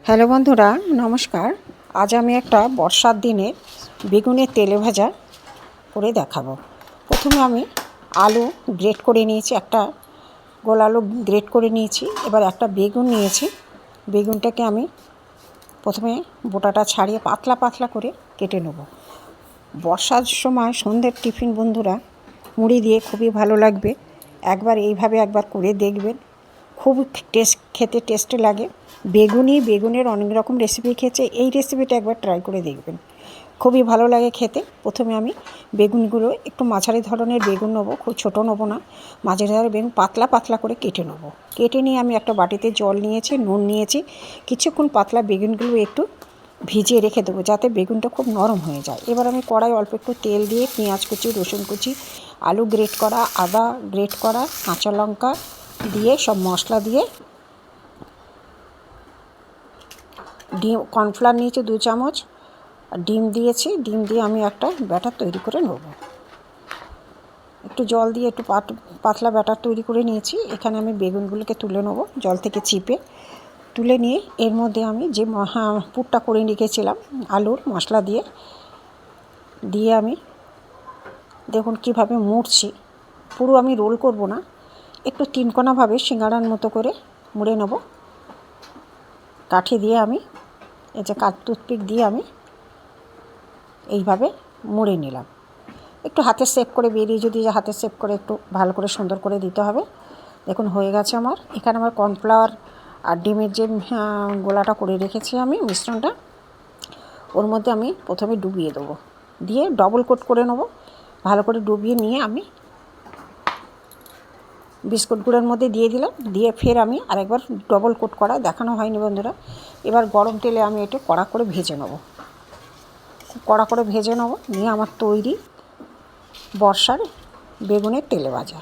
Hello বন্ধুরা, নমস্কার। আজ আমি একটা বর্ষার দিনে বেগুনের তেলে ভাজা করে দেখাবো। প্রথমে আমি আলু গ্রেট করে নিয়েছি, একটা গোল আলু গ্রেট করে নিয়েছি। এবার একটা বেগুন নিয়েছি। বেগুনটাকে আমি প্রথমে বোটাটা ছাড়িয়ে পাতলা পাতলা করে কেটে নেব। বর্ষার সময় সন্ধ্যের টিফিন বন্ধুরা মুড়ি দিয়ে খুবই ভালো লাগবে। এইভাবে একবার করে দেখবেন, খুব খেতে টেস্টি লাগে। বেগুনের অনেক রকম রেসিপি খেয়েছে, এই রেসিপিটা একবার ট্রাই করে দেখবেন, খুবই ভালো লাগে খেতে। প্রথমে আমি বেগুনগুলো একটু মাঝারি ধরনের বেগুন নেবো, খুব ছোটো নেবো না, মাঝারি ধরনের বেগুন পাতলা পাতলা করে কেটে নেবো। কেটে নিয়ে আমি একটা বাটিতে জল নিয়েছি, নুন নিয়েছি। কিছুক্ষণ পাতলা বেগুনগুলো একটু ভিজিয়ে রেখে দেবো, যাতে বেগুনটা খুব নরম হয়ে যায়। এবার আমি কড়াই অল্প একটু তেল দিয়ে পেঁয়াজ কুচি, রসুন কুচি, আলু গ্রেট করা, আদা গ্রেট করা, কাঁচা লঙ্কা দিয়ে সব মশলা দিয়ে, ডিম কর্নফ্লাওয়ার নিয়েছি 2 চামচ, ডিম দিয়েছি। ডিম দিয়ে আমি একটা ব্যাটার তৈরি করে নেব। একটু জল দিয়ে একটু পাতলা ব্যাটার তৈরি করে নিয়েছি। এখানে আমি বেগুনগুলোকে তুলে নেব, জল থেকে চিপে তুলে নিয়ে এর মধ্যে আমি যে পুরটা করে রেখেছিলাম আলুর মশলা দিয়ে আমি দেখুন কীভাবে মুড়ছি। পুরো আমি রোল করব না, একটু তিনকোনাভাবে সিঙ্গাড়ার মতো করে মুড়ে নেব। কাঠি দিয়ে আমি এই যে টুথপিক দিয়ে আমি এইভাবে মুড়ে নিলাম। একটু হাতে শেপ করে হাতে শেপ করে একটু ভালো করে সুন্দর করে দিতে হবে। দেখুন হয়ে গেছে আমার। এখানে আমার কর্নফ্লাওয়ার আর ডিমের যে গোলাটা করে রেখেছি আমি, মিশ্রণটা, ওর মধ্যে আমি প্রথমে ডুবিয়ে দেবো, দিয়ে ডবল কোট করে নেবো। ভালো করে ডুবিয়ে নিয়ে আমি বিস্কুটগুলোর মধ্যে দিয়ে দিলাম, দিয়ে ফের আমি আরেকবার ডবল কোট করা দেখানো হয়নি বন্ধুরা। এবার গরম তেলে আমি এটা কড়া করে ভেজে নেব, নিয়ে আমার তৈরি বর্ষার বেগুনের তেলে ভাজা।